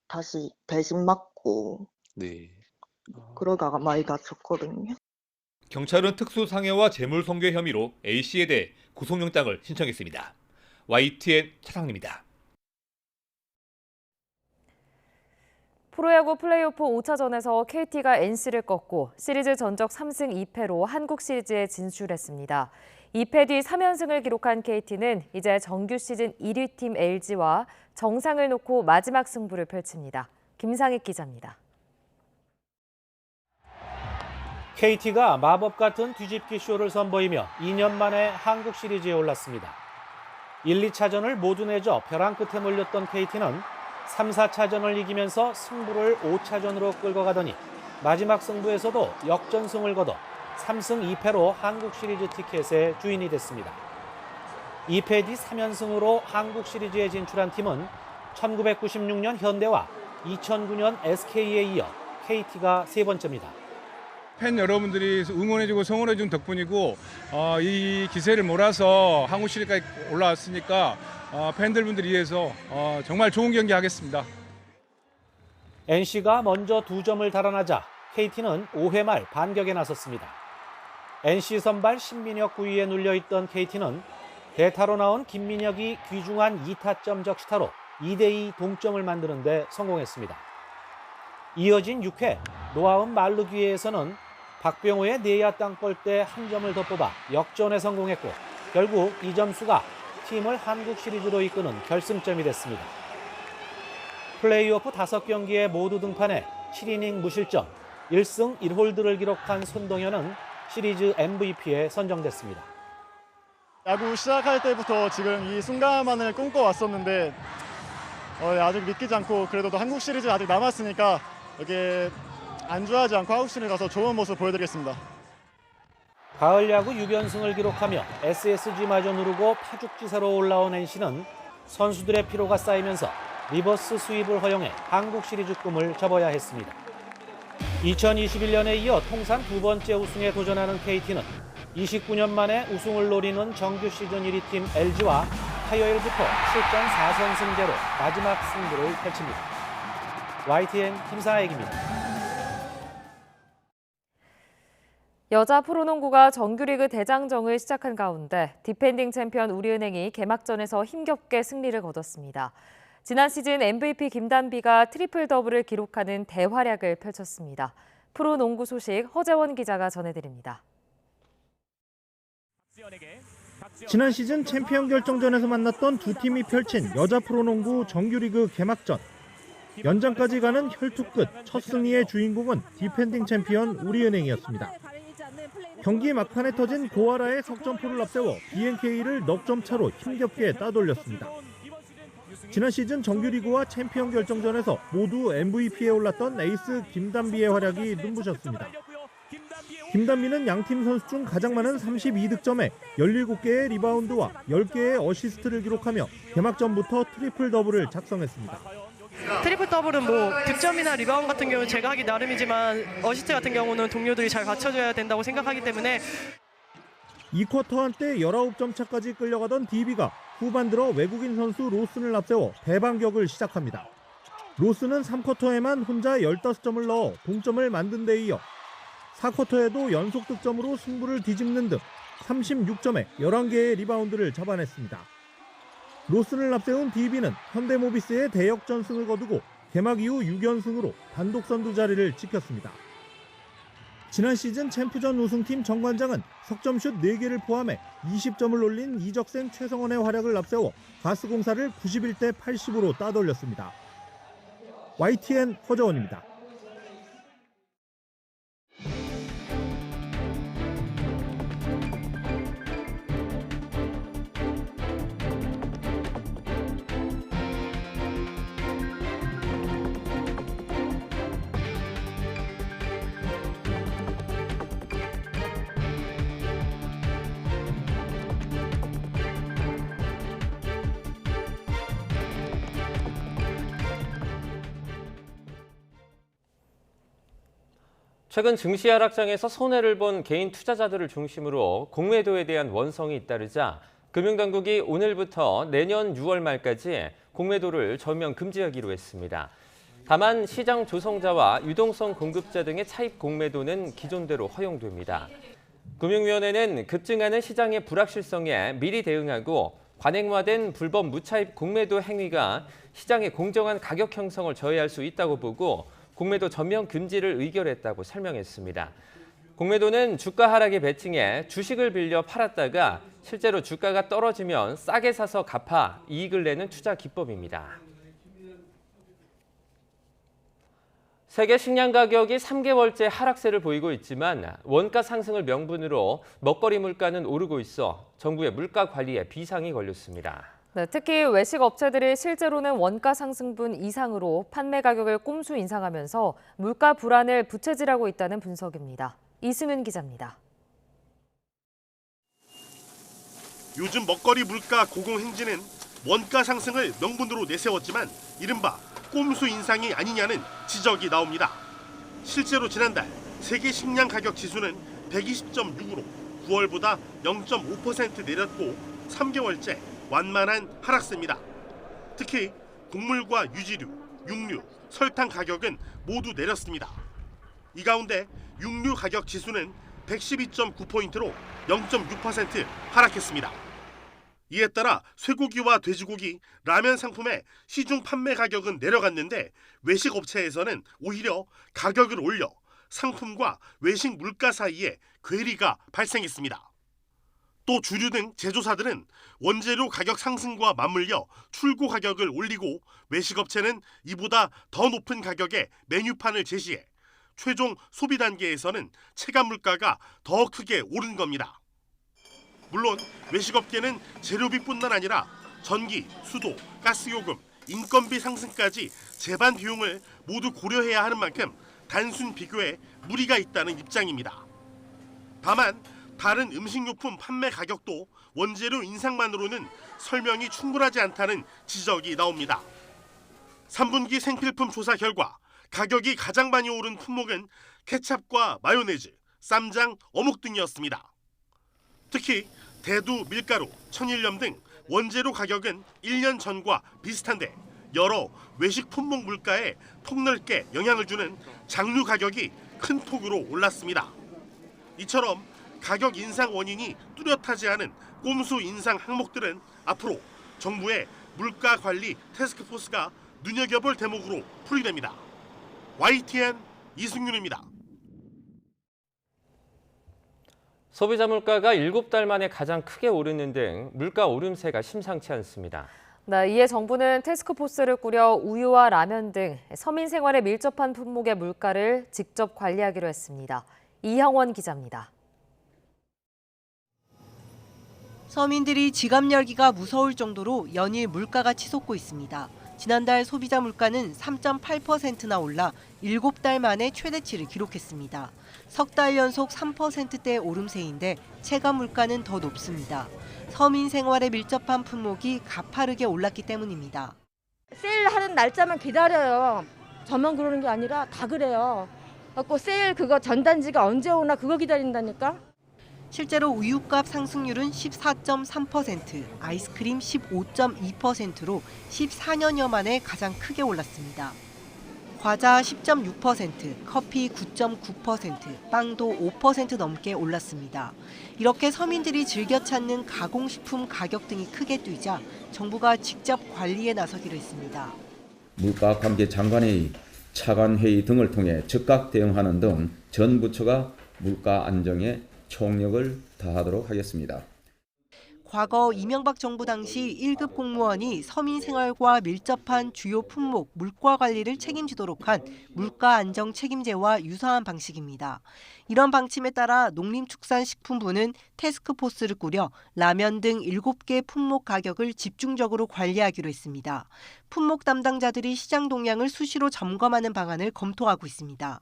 Speaker 10: 다시 대신 맞고 그러다가 많이 다쳤거든요.
Speaker 8: 경찰은 특수상해와 재물손괴 혐의로 A씨에 대해 구속영장을 신청했습니다. YTN 차상입니다.
Speaker 2: 프로야구 플레이오프 5차전에서 KT가 NC를 꺾고 시리즈 전적 3승 2패로 한국 시리즈에 진출했습니다. 2패 뒤 3연승을 기록한 KT는 이제 정규 시즌 1위 팀 LG와 정상을 놓고 마지막 승부를 펼칩니다. 김상익 기자입니다.
Speaker 11: KT가 마법 같은 뒤집기 쇼를 선보이며 2년 만에 한국 시리즈에 올랐습니다. 1, 2차전을 모두 내줘 벼랑 끝에 몰렸던 KT는 3, 4차전을 이기면서 승부를 5차전으로 끌고 가더니 마지막 승부에서도 역전승을 거둬 3승 2패로 한국 시리즈 티켓의 주인이 됐습니다. 2패 뒤 3연승으로 한국 시리즈에 진출한 팀은 1996년 현대와 2009년 SK에 이어 KT가 세 번째입니다.
Speaker 12: 팬 여러분들이 응원해주고 성원해준 덕분이고 이 기세를 몰아서 한국 시리즈까지 올라왔으니까 팬들분들 위해서 정말 좋은 경기 하겠습니다.
Speaker 11: NC가 먼저 2점을 달아나자 KT는 5회 말 반격에 나섰습니다. NC 선발 신민혁 구위에 눌려있던 KT는 대타로 나온 김민혁이 귀중한 2타점 적시타로 2대2 동점을 만드는 데 성공했습니다. 이어진 6회 노아운 말루 기회에서는 박병호의 내야 땅볼때 한 점을 더 뽑아 역전에 성공했고 결국 이 점수가 팀을 한국 시리즈로 이끄는 결승점이 됐습니다. 플레이오프 5경기에 모두 등판해 7이닝 무실점, 1승 1홀드를 기록한 손동현은 시리즈 MVP에 선정됐습니다.
Speaker 13: 야구 시작할 때부터 지금 이 순간만을 꿈꿔왔었는데 아직 믿기지 않고 그래도 한국 시리즈 아직 남았으니까 이렇게 안주하지 않고 한국 시리즈 가서 좋은 모습 보여드리겠습니다.
Speaker 11: 가을 야구 6연승을 기록하며 SSG마저 누르고 파죽지세로 올라온 NC는 선수들의 피로가 쌓이면서 리버스 스윕을 허용해 한국 시리즈 꿈을 접어야 했습니다. 2021년에 이어 통산 2번째 우승에 도전하는 KT는 29년 만에 우승을 노리는 정규 시즌 1위 팀 LG와 화요일부터 실전 4선승제로 마지막 승부를 펼칩니다. YTN 김상익입니다.
Speaker 2: 여자 프로농구가 정규리그 대장정을 시작한 가운데 디펜딩 챔피언 우리은행이 개막전에서 힘겹게 승리를 거뒀습니다. 지난 시즌 MVP 김단비가 트리플 더블을 기록하는 대활약을 펼쳤습니다. 프로농구 소식 허재원 기자가 전해드립니다.
Speaker 14: 지난 시즌 챔피언 결정전에서 만났던 두 팀이 펼친 여자 프로농구 정규리그 개막전. 연장까지 가는 혈투 끝 첫 승리의 주인공은 디펜딩 챔피언 우리은행이었습니다. 경기 막판에 터진 고아라의 석점포를 앞세워 BNK를 넉 점 차로 힘겹게 따돌렸습니다. 지난 시즌 정규리그와 챔피언 결정전에서 모두 MVP에 올랐던 에이스 김단비의 활약이 눈부셨습니다. 김단비는 양팀 선수 중 가장 많은 32득점에 17개의 리바운드와 10개의 어시스트를 기록하며 개막전부터 트리플 더블을 작성했습니다.
Speaker 27: 트리플 더블은 득점이나 리바운드 같은 경우는 제가 하기 나름이지만 어시스트 같은 경우는 동료들이 잘 받쳐줘야 된다고 생각하기 때문에
Speaker 14: 2쿼터 한때 19점 차까지 끌려가던 DB가 후반 들어 외국인 선수 로슨을 앞세워 대반격을 시작합니다. 로슨은 3쿼터에만 혼자 15점을 넣어 동점을 만든 데 이어 4쿼터에도 연속 득점으로 승부를 뒤집는 등 36점에 11개의 리바운드를 잡아냈습니다. 로슨을 앞세운 DB는 현대모비스의 대역전승을 거두고 개막 이후 6연승으로 단독 선두 자리를 지켰습니다. 지난 시즌 챔프전 우승팀 정관장은 석점슛 4개를 포함해 20점을 올린 이적생 최성원의 활약을 앞세워 가스공사를 91대 80으로 따돌렸습니다. YTN 허정원입니다.
Speaker 1: 최근 증시 하락장에서 손해를 본 개인 투자자들을 중심으로 공매도에 대한 원성이 잇따르자 금융당국이 오늘부터 내년 6월 말까지 공매도를 전면 금지하기로 했습니다. 다만 시장 조성자와 유동성 공급자 등의 차입 공매도는 기존대로 허용됩니다. 금융위원회는 급증하는 시장의 불확실성에 미리 대응하고 관행화된 불법 무차입 공매도 행위가 시장의 공정한 가격 형성을 저해할 수 있다고 보고 공매도 전면 금지를 의결했다고 설명했습니다. 공매도는 주가 하락에 베팅해 주식을 빌려 팔았다가 실제로 주가가 떨어지면 싸게 사서 갚아 이익을 내는 투자 기법입니다. 세계 식량 가격이 3개월째 하락세를 보이고 있지만 원가 상승을 명분으로 먹거리 물가는 오르고 있어 정부의 물가 관리에 비상이 걸렸습니다.
Speaker 2: 네, 특히 외식 업체들이 실제로는 원가 상승분 이상으로 판매 가격을 꼼수 인상하면서 물가 불안을 부채질하고 있다는 분석입니다. 이승윤 기자입니다.
Speaker 15: 요즘 먹거리 물가 고공행진은 원가 상승을 명분으로 내세웠지만 이른바 꼼수 인상이 아니냐는 지적이 나옵니다. 실제로 지난달 세계 식량 가격 지수는 120.6으로 9월보다 0.5% 내렸고 3개월째 완만한 하락세입니다. 특히 곡물과 유지류, 육류, 설탕 가격은 모두 내렸습니다. 이 가운데 육류 가격 지수는 112.9포인트로 0.6% 하락했습니다. 이에 따라 쇠고기와 돼지고기, 라면 상품의 시중 판매 가격은 내려갔는데 외식 업체에서는 오히려 가격을 올려 상품과 외식 물가 사이에 괴리가 발생했습니다. 또 주류 등 제조사들은 원재료 가격 상승과 맞물려 출고 가격을 올리고 외식업체는 이보다 더 높은 가격의 메뉴판을 제시해 최종 소비 단계에서는 체감 물가가 더 크게 오른 겁니다. 물론 외식업계는 재료비뿐만 아니라 전기, 수도, 가스요금, 인건비 상승까지 제반 비용을 모두 고려해야 하는 만큼 단순 비교에 무리가 있다는 입장입니다. 다만 다른 음식료품 판매 가격도 원재료 인상만으로는 설명이 충분하지 않다는 지적이 나옵니다. 3분기 생필품 조사 결과 가격이 가장 많이 오른 품목은 케찹과 마요네즈, 쌈장, 어묵 등이었습니다. 특히 대두, 밀가루, 천일염 등 원재료 가격은 1년 전과 비슷한데 여러 외식 품목 물가에 폭넓게 영향을 주는 장류 가격이 큰 폭으로 올랐습니다. 이처럼 가격 인상 원인이 뚜렷하지 않은 꼼수 인상 항목들은 앞으로 정부의 물가 관리 태스크포스가 눈여겨볼 대목으로 풀이됩니다. YTN 이승윤입니다.
Speaker 1: 소비자 물가가 7달 만에 가장 크게 오르는 등 물가 오름세가 심상치 않습니다.
Speaker 2: 네, 이에 정부는 태스크포스를 꾸려 우유와 라면 등 서민 생활에 밀접한 품목의 물가를 직접 관리하기로 했습니다. 이형원 기자입니다.
Speaker 16: 서민들이 지갑 열기가 무서울 정도로 연일 물가가 치솟고 있습니다. 지난달 소비자 물가는 3.8%나 올라 7달 만에 최대치를 기록했습니다. 석 달 연속 3%대 오름세인데 체감 물가는 더 높습니다. 서민 생활에 밀접한 품목이 가파르게 올랐기 때문입니다.
Speaker 18: 세일하는 날짜만 기다려요. 저만 그러는 게 아니라 다 그래요. 그래서 세일 그거 전단지가 언제 오나 그거 기다린다니까.
Speaker 16: 실제로 우유값 상승률은 14.3%, 아이스크림 15.2%로 14년여 만에 가장 크게 올랐습니다. 과자 10.6%, 커피 9.9%, 빵도 5% 넘게 올랐습니다. 이렇게 서민들이 즐겨 찾는 가공식품 가격 등이 크게 뛰자 정부가 직접 관리에 나서기로 했습니다.
Speaker 19: 물가관계장관회의, 차관회의 등을 통해 즉각 대응하는 등 전 부처가 물가 안정에 총력을 다하도록 하겠습니다.
Speaker 16: 과거 이명박 정부 당시 1급 공무원이 서민 생활과 밀접한 주요 품목 물가 관리를 책임지도록 한 물가 안정 책임제와 유사한 방식입니다. 이런 방침에 따라 농림축산식품부는 태스크포스를 꾸려 라면 등 7개 품목 가격을 집중적으로 관리하기로 했습니다. 품목 담당자들이 시장 동향을 수시로 점검하는 방안을 검토하고 있습니다.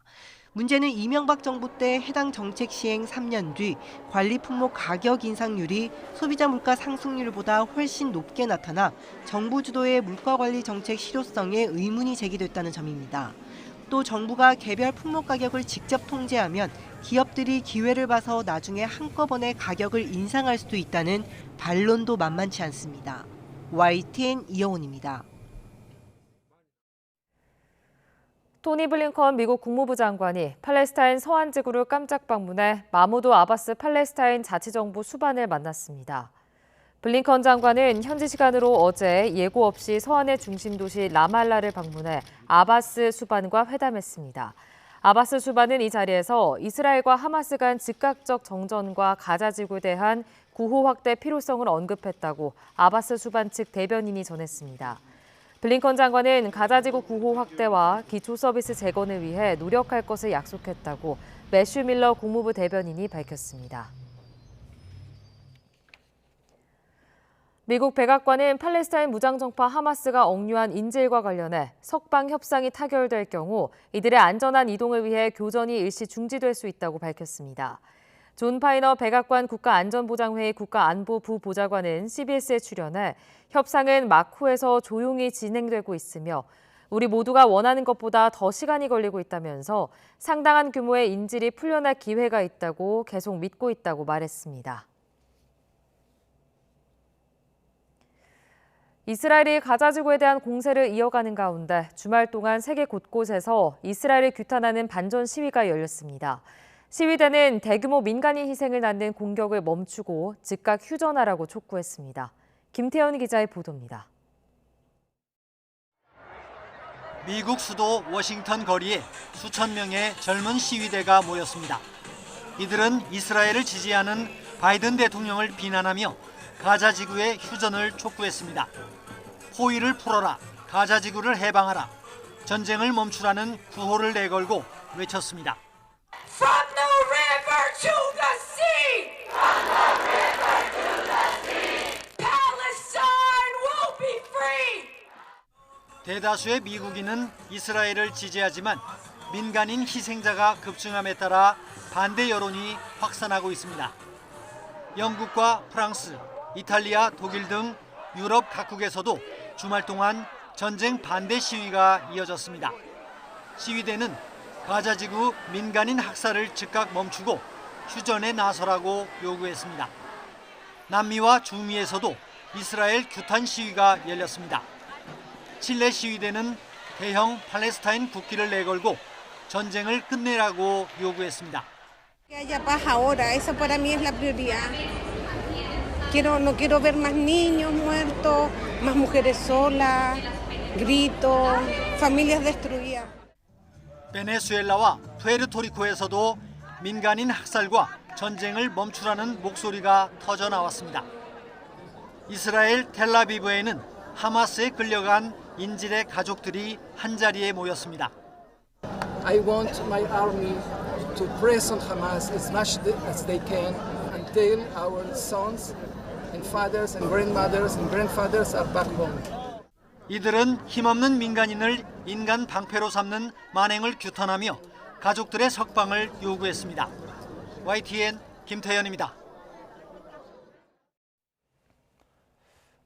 Speaker 16: 문제는 이명박 정부 때 해당 정책 시행 3년 뒤 관리 품목 가격 인상률이 소비자 물가 상승률보다 훨씬 높게 나타나 정부 주도의 물가 관리 정책 실효성에 의문이 제기됐다는 점입니다. 또 정부가 개별 품목 가격을 직접 통제하면 기업들이 기회를 봐서 나중에 한꺼번에 가격을 인상할 수도 있다는 반론도 만만치 않습니다. YTN 이영훈입니다.
Speaker 2: 토니 블링컨 미국 국무부 장관이 팔레스타인 서안 지구를 깜짝 방문해 마무드 아바스 팔레스타인 자치정부 수반을 만났습니다. 블링컨 장관은 현지 시간으로 어제 예고 없이 서안의 중심 도시 라말라를 방문해 아바스 수반과 회담했습니다. 아바스 수반은 이 자리에서 이스라엘과 하마스 간 즉각적 정전과 가자 지구에 대한 구호 확대 필요성을 언급했다고 아바스 수반 측 대변인이 전했습니다. 블링컨 장관은 가자지구 구호 확대와 기초 서비스 재건을 위해 노력할 것을 약속했다고 매슈 밀러 국무부 대변인이 밝혔습니다. 미국 백악관은 팔레스타인 무장정파 하마스가 억류한 인질과 관련해 석방 협상이 타결될 경우 이들의 안전한 이동을 위해 교전이 일시 중지될 수 있다고 밝혔습니다. 존 파이너 백악관 국가안전보장회의 국가안보부 보좌관은 CBS에 출연해 협상은 마쿠에서 조용히 진행되고 있으며 우리 모두가 원하는 것보다 더 시간이 걸리고 있다면서 상당한 규모의 인질이 풀려날 기회가 있다고 계속 믿고 있다고 말했습니다. 이스라엘이 가자지구에 대한 공세를 이어가는 가운데 주말 동안 세계 곳곳에서 이스라엘을 규탄하는 반전 시위가 열렸습니다. 시위대는 대규모 민간인 희생을 낳는 공격을 멈추고 즉각 휴전하라고 촉구했습니다. 김태현 기자의 보도입니다.
Speaker 20: 미국 수도 워싱턴 거리에 수천 명의 젊은 시위대가 모였습니다. 이들은 이스라엘을 지지하는 바이든 대통령을 비난하며 가자 지구의 휴전을 촉구했습니다. 호의를 풀어라, 가자 지구를 해방하라, 전쟁을 멈추라는 구호를 내걸고 외쳤습니다.
Speaker 21: From the river to the sea! From the river to the sea! Palestine will be free!
Speaker 20: 대다수의 미국인은 이스라엘을 지지하지만 민간인 희생자가 급증함에 따라 반대 여론이 확산하고 있습니다. 영국과 프랑스, 이탈리아, 독일 등 유럽 각국에서도 주말 동안 전쟁 반대 시위가 이어졌습니다. 시위대는 가자지구 민간인 학살을 즉각 멈추고 휴전에 나서라고 요구했습니다. 남미와 중미에서도 이스라엘 규탄 시위가 열렸습니다. 칠레 시위대는 대형 팔레스타인 국기를 내걸고 전쟁을 끝내라고 요구했습니다.
Speaker 22: Que haya paz ahora, eso para mí es la prioridad. No quiero ver más niños muertos, más mujeres solas, gritos, familias destruidas.
Speaker 20: 베네수엘라와 푸에르토리코에서도 민간인 학살과 전쟁을 멈추라는 목소리가 터져 나왔습니다. 이스라엘 텔라비브에는 하마스에 끌려간 인질의 가족들이 한자리에 모였습니다.
Speaker 19: I want my army to press on Hamas as much as they can until our sons and fathers and grandmothers and grandfathers are back home.
Speaker 20: 이들은 힘없는 민간인을 인간 방패로 삼는 만행을 규탄하며 가족들의 석방을 요구했습니다. YTN 김태현입니다.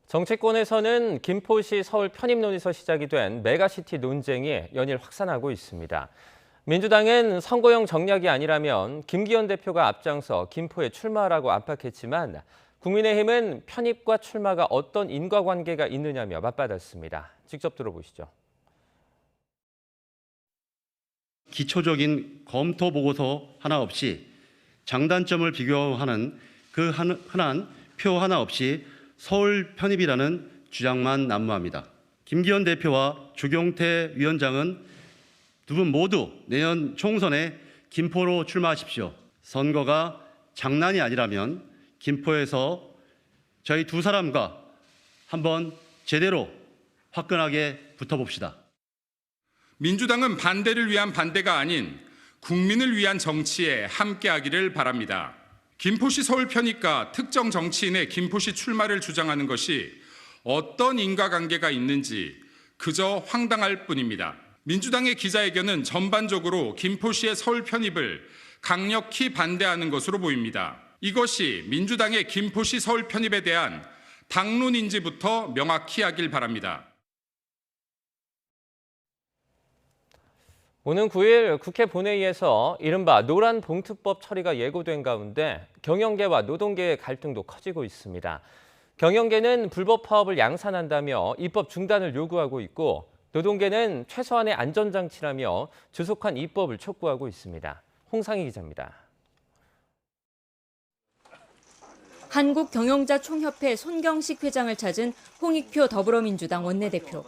Speaker 1: 정치권에서는 김포시 서울 편입론에서 시작이 된 메가시티 논쟁이 연일 확산하고 있습니다. 민주당은 선거용 정략이 아니라면 김기현 대표가 앞장서 김포에 출마하라고 압박했지만 국민의힘은 편입과 출마가 어떤 인과관계가 있느냐며 맞받았습니다. 직접 들어보시죠.
Speaker 4: 기초적인 검토 보고서 하나 없이 장단점을 비교하는 그 흔한 표 하나 없이 서울 편입이라는 주장만 난무합니다. 김기현 대표와 주경태 위원장은 두 분 모두 내년 총선에 김포로 출마하십시오. 선거가 장난이 아니라면 김포에서 저희 두 사람과 한번 제대로 화끈하게 붙어봅시다.
Speaker 5: 민주당은 반대를 위한 반대가 아닌 국민을 위한 정치에 함께하기를 바랍니다. 김포시 서울 편입과 특정 정치인의 김포시 출마를 주장하는 것이 어떤 인과관계가 있는지 그저 황당할 뿐입니다. 민주당의 기자회견은 전반적으로 김포시의 서울 편입을 강력히 반대하는 것으로 보입니다. 이것이 민주당의 김포시 서울 편입에 대한 당론인지부터 명확히 하길 바랍니다.
Speaker 1: 오는 9일 국회 본회의에서 이른바 노란봉투법 처리가 예고된 가운데 경영계와 노동계의 갈등도 커지고 있습니다. 경영계는 불법 파업을 양산한다며 입법 중단을 요구하고 있고 노동계는 최소한의 안전장치라며 조속한 입법을 촉구하고 있습니다. 홍상희 기자입니다.
Speaker 6: 한국경영자총협회 손경식 회장을 찾은 홍익표 더불어민주당 원내대표.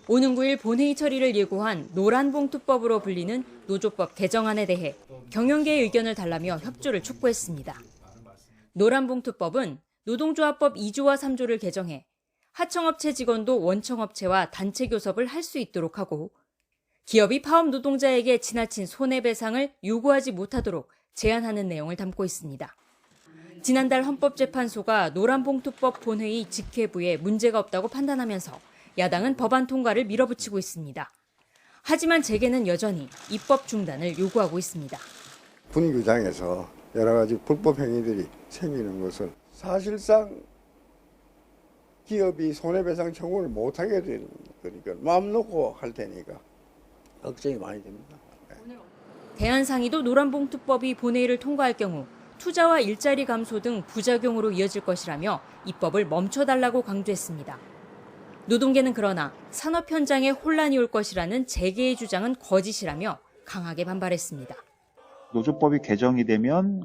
Speaker 6: 오는 9일 본회의 처리를 예고한 노란봉투법으로 불리는 노조법 개정안에 대해 경영계의 의견을 달라며 협조를 촉구했습니다. 노란봉투법은 노동조합법 2조와 3조를 개정해 하청업체 직원도 원청업체와 단체 교섭을 할 수 있도록 하고 기업이 파업 노동자에게 지나친 손해배상을 요구하지 못하도록 제한하는 내용을 담고 있습니다. 지난달 헌법재판소가 노란봉투법 본회의 직회부에 문제가 없다고 판단하면서 야당은 법안 통과를 밀어붙이고 있습니다. 하지만 재계는 여전히 입법 중단을 요구하고 있습니다.
Speaker 23: 분규장에서 여러 가지 불법 행위들이 생기는 것은 사실상 기업이 손해배상 청구를 못하게 되는 거니까 마음 놓고 할 테니까 걱정이 많이 됩니다.
Speaker 6: 대한상의도 노란봉투법이 본회의를 통과할 경우 투자와 일자리 감소 등 부작용으로 이어질 것이라며 입법을 멈춰달라고 강조했습니다. 노동계는 그러나 산업 현장에 혼란이 올 것이라는 재계의 주장은 거짓이라며 강하게 반발했습니다.
Speaker 24: 노조법이 개정이 되면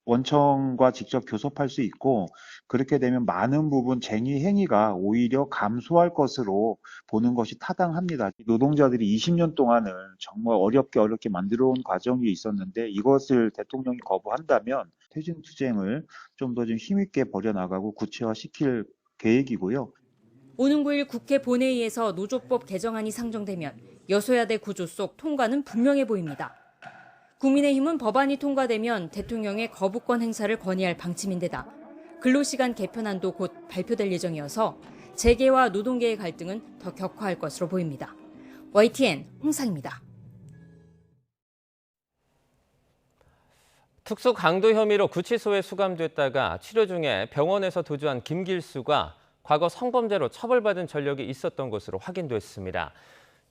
Speaker 24: 원청과 직접 교섭할 수 있고 그렇게 되면 많은 부분 쟁의 행위가 오히려 감소할 것으로 보는 것이 타당합니다. 노동자들이 20년 동안을 정말 어렵게 만들어 온 과정이 있었는데 이것을 대통령이 거부한다면 퇴진투쟁을 좀 더 힘있게 벌여나가고 구체화시킬 계획이고요.
Speaker 6: 오는 9일 국회 본회의에서 노조법 개정안이 상정되면 여소야대 구조 속 통과는 분명해 보입니다. 국민의힘은 법안이 통과되면 대통령의 거부권 행사를 건의할 방침인데다 근로시간 개편안도 곧 발표될 예정이어서 재계와 노동계의 갈등은 더 격화할 것으로 보입니다. YTN 홍상입니다.
Speaker 1: 특수 강도 혐의로 구치소에 수감됐다가 치료 중에 병원에서 도주한 김길수가 과거 성범죄로 처벌받은 전력이 있었던 것으로 확인됐습니다.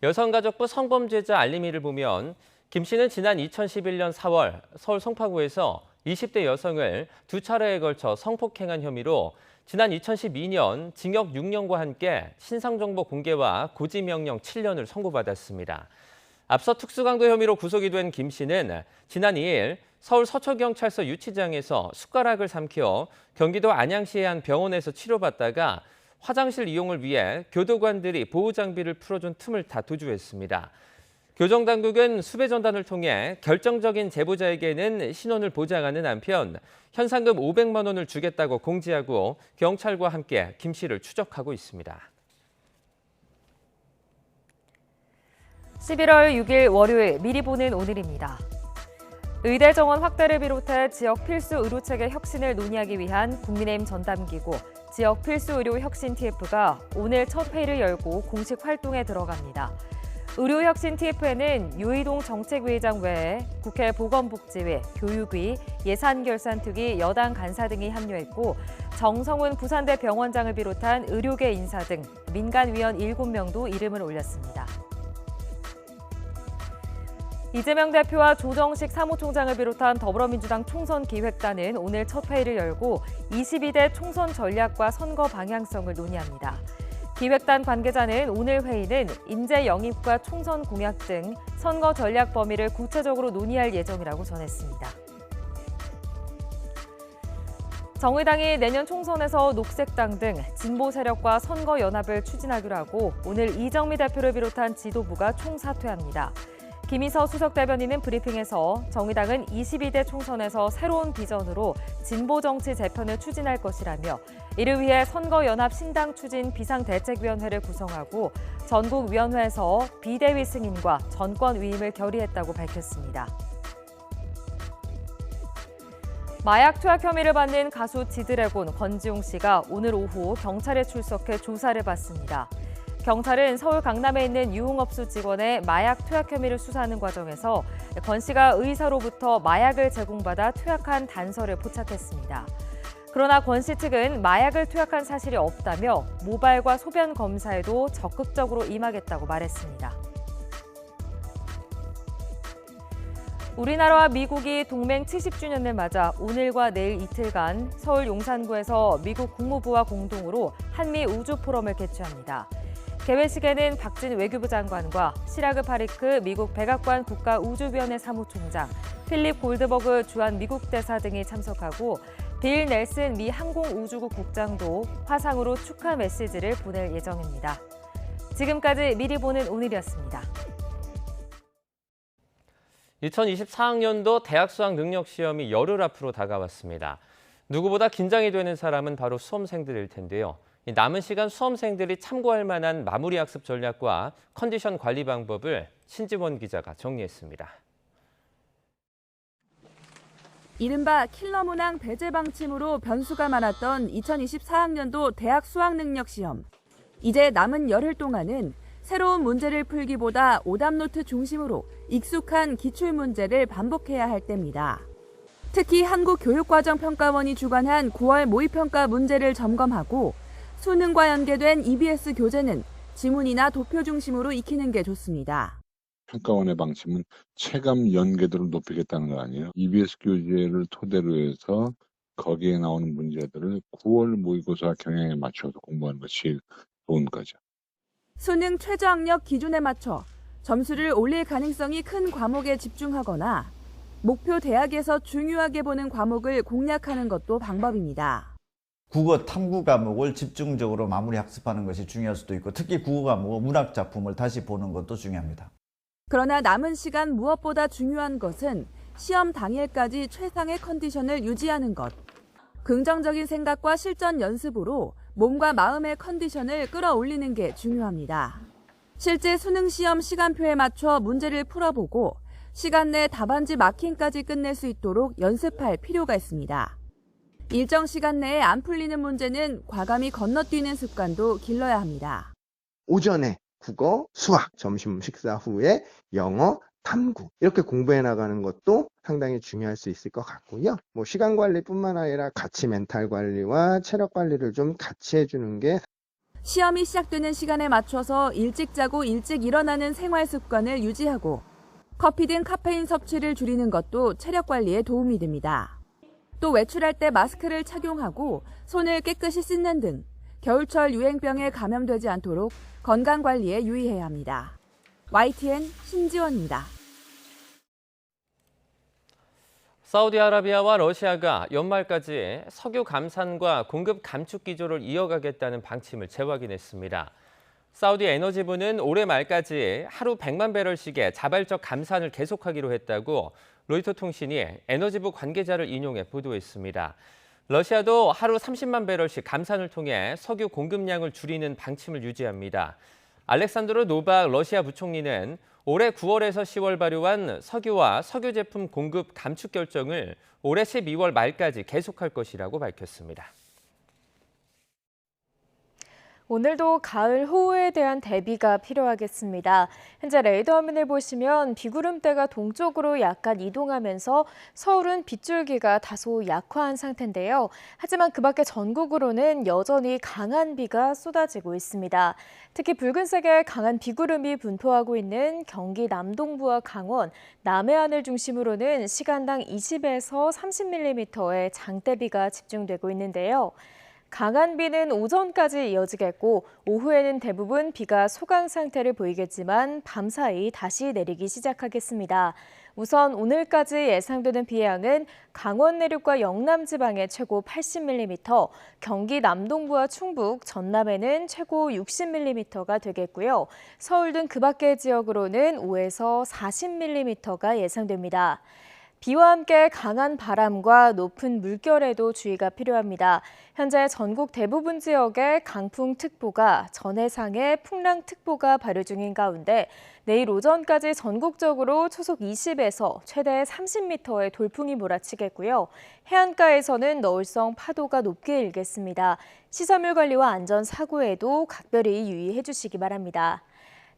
Speaker 1: 여성가족부 성범죄자 알림이를 보면 김 씨는 지난 2011년 4월 서울 송파구에서 20대 여성을 두 차례에 걸쳐 성폭행한 혐의로 지난 2012년 징역 6년과 함께 신상정보 공개와 고지명령 7년을 선고받았습니다. 앞서 특수강도 혐의로 구속이 된 김 씨는 지난 2일 서울 서초경찰서 유치장에서 숟가락을 삼켜 경기도 안양시의 한 병원에서 치료받다가 화장실 이용을 위해 교도관들이 보호장비를 풀어준 틈을 타 도주했습니다. 교정당국은 수배 전단을 통해 결정적인 제보자에게는 신원을 보장하는 한편 현상금 500만 원을 주겠다고 공지하고 경찰과 함께 김 씨를 추적하고 있습니다.
Speaker 2: 11월 6일 월요일 미리 보는 오늘입니다. 의대 정원 확대를 비롯해 지역 필수 의료체계 혁신을 논의하기 위한 국민의힘 전담기구 지역 필수 의료 혁신 TF가 오늘 첫 회의를 열고 공식 활동에 들어갑니다. 의료혁신 TF에는 유이동 정책위의장 외에 국회 보건복지위, 교육위, 예산결산특위, 여당 간사 등이 합류했고 정성훈 부산대 병원장을 비롯한 의료계 인사 등 민간위원 7명도 이름을 올렸습니다. 이재명 대표와 조정식 사무총장을 비롯한 더불어민주당 총선기획단은 오늘 첫 회의를 열고 22대 총선 전략과 선거 방향성을 논의합니다. 기획단 관계자는 오늘 회의는 인재 영입과 총선 공약 등 선거 전략 범위를 구체적으로 논의할 예정이라고 전했습니다. 정의당이 내년 총선에서 녹색당 등 진보 세력과 선거 연합을 추진하기로 하고 오늘 이정미 대표를 비롯한 지도부가 총사퇴합니다. 김희서 수석 대변인은 브리핑에서 정의당은 22대 총선에서 새로운 비전으로 진보 정치 재편을 추진할 것이라며 이를 위해 선거연합 신당 추진 비상대책위원회를 구성하고 전국위원회에서 비대위 승인과 전권 위임을 결의했다고 밝혔습니다. 마약 투약 혐의를 받는 가수 지드래곤 권지용 씨가 오늘 오후 경찰에 출석해 조사를 받습니다. 경찰은 서울 강남에 있는 유흥업소 직원의 마약 투약 혐의를 수사하는 과정에서 권 씨가 의사로부터 마약을 제공받아 투약한 단서를 포착했습니다. 그러나 권 씨 측은 마약을 투약한 사실이 없다며 모발과 소변 검사에도 적극적으로 임하겠다고 말했습니다. 우리나라와 미국이 동맹 70주년을 맞아 오늘과 내일 이틀간 서울 용산구에서 미국 국무부와 공동으로 한미 우주 포럼을 개최합니다. 개회식에는 박진 외교부 장관과 시라그 파리크 미국 백악관 국가우주위원회 사무총장, 필립 골드버그 주한 미국 대사 등이 참석하고 빌 넬슨 미 항공우주국 국장도 화상으로 축하 메시지를 보낼 예정입니다. 지금까지 미리 보는 오늘이었습니다.
Speaker 1: 2024학년도 대학 수학 능력 시험이 열흘 앞으로 다가왔습니다. 누구보다 긴장이 되는 사람은 바로 수험생들일 텐데요. 남은 시간 수험생들이 참고할 만한 마무리 학습 전략과 컨디션 관리 방법을 신지원 기자가 정리했습니다.
Speaker 3: 이른바 킬러 문항 배제 방침으로 변수가 많았던 2024학년도 대학 수학 능력 시험. 이제 남은 열흘 동안은 새로운 문제를 풀기보다 오답 노트 중심으로 익숙한 기출 문제를 반복해야 할 때입니다. 특히 한국교육과정평가원이 주관한 9월 모의평가 문제를 점검하고 수능과 연계된 EBS 교재는 지문이나 도표 중심으로 익히는 게 좋습니다.
Speaker 7: 평가원의 방침은 체감 연계도를 높이겠다는 거 아니에요. EBS 교재를 토대로 해서 거기에 나오는 문제들을 9월 모의고사 경향에 맞춰서 공부하는 것이 좋은 거죠.
Speaker 3: 수능 최저학력 기준에 맞춰 점수를 올릴 가능성이 큰 과목에 집중하거나 목표 대학에서 중요하게 보는 과목을 공략하는 것도 방법입니다.
Speaker 9: 국어 탐구 과목을 집중적으로 마무리 학습하는 것이 중요할 수도 있고 특히 국어 과목 문학 작품을 다시 보는 것도 중요합니다.
Speaker 3: 그러나 남은 시간 무엇보다 중요한 것은 시험 당일까지 최상의 컨디션을 유지하는 것. 긍정적인 생각과 실전 연습으로 몸과 마음의 컨디션을 끌어올리는 게 중요합니다. 실제 수능 시험 시간표에 맞춰 문제를 풀어보고 시간 내 답안지 마킹까지 끝낼 수 있도록 연습할 필요가 있습니다. 일정 시간 내에 안 풀리는 문제는 과감히 건너뛰는 습관도 길러야 합니다.
Speaker 10: 오전에 국어, 수학, 점심 식사 후에 영어, 탐구 이렇게 공부해 나가는 것도 상당히 중요할 수 있을 것 같고요. 시간 관리뿐만 아니라 같이 멘탈 관리와 체력 관리를 좀 같이 해주는 게
Speaker 3: 시험이 시작되는 시간에 맞춰서 일찍 자고 일찍 일어나는 생활 습관을 유지하고 커피 등 카페인 섭취를 줄이는 것도 체력 관리에 도움이 됩니다. 또 외출할 때 마스크를 착용하고 손을 깨끗이 씻는 등 겨울철 유행병에 감염되지 않도록 건강관리에 유의해야 합니다. YTN 신지원입니다.
Speaker 1: 사우디아라비아와 러시아가 연말까지 석유 감산과 공급 감축 기조를 이어가겠다는 방침을 재확인했습니다. 사우디 에너지부는 올해 말까지 하루 100만 배럴씩의 자발적 감산을 계속하기로 했다고 로이터 통신이 에너지부 관계자를 인용해 보도했습니다. 러시아도 하루 30만 배럴씩 감산을 통해 석유 공급량을 줄이는 방침을 유지합니다. 알렉산드로 노박 러시아 부총리는 올해 9월에서 10월 발효한 석유와 석유 제품 공급 감축 결정을 올해 12월 말까지 계속할 것이라고 밝혔습니다.
Speaker 2: 오늘도 가을 호우에 대한 대비가 필요하겠습니다. 현재 레이더 화면을 보시면 비구름대가 동쪽으로 약간 이동하면서 서울은 빗줄기가 다소 약화한 상태인데요. 하지만 그 밖에 전국으로는 여전히 강한 비가 쏟아지고 있습니다. 특히 붉은색의 강한 비구름이 분포하고 있는 경기 남동부와 강원, 남해안을 중심으로는 시간당 20에서 30mm의 장대비가 집중되고 있는데요. 강한 비는 오전까지 이어지겠고 오후에는 대부분 비가 소강 상태를 보이겠지만 밤사이 다시 내리기 시작하겠습니다. 우선 오늘까지 예상되는 비의 양은 강원 내륙과 영남 지방에 최고 80mm, 경기 남동부와 충북, 전남에는 최고 60mm가 되겠고요. 서울 등 그 밖의 지역으로는 5에서 40mm가 예상됩니다. 비와 함께 강한 바람과 높은 물결에도 주의가 필요합니다. 현재 전국 대부분 지역에 강풍특보가, 전해상에 풍랑특보가 발효 중인 가운데 내일 오전까지 전국적으로 초속 20에서 최대 30m의 돌풍이 몰아치겠고요. 해안가에서는 너울성 파도가 높게 일겠습니다. 시설물 관리와 안전 사고에도 각별히 유의해 주시기 바랍니다.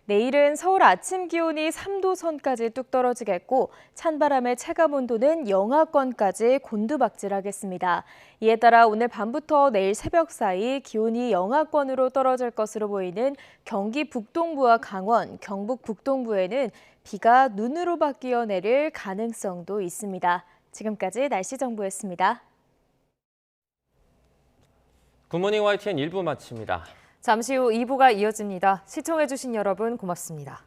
Speaker 2: 내일은 서울 아침 기온이 3도 선까지 뚝 떨어지겠고 찬바람의 체감 온도는 영하권까지 곤두박질하겠습니다. 이에 따라 오늘 밤부터 내일 새벽 사이 기온이 영하권으로 떨어질 것으로 보이는 경기 북동부와 강원, 경북 북동부에는 비가 눈으로 바뀌어 내릴 가능성도 있습니다. 지금까지 날씨 정보였습니다.
Speaker 1: 굿모닝 YTN 1부 마칩니다.
Speaker 2: 잠시 후 2부가 이어집니다. 시청해주신 여러분 고맙습니다.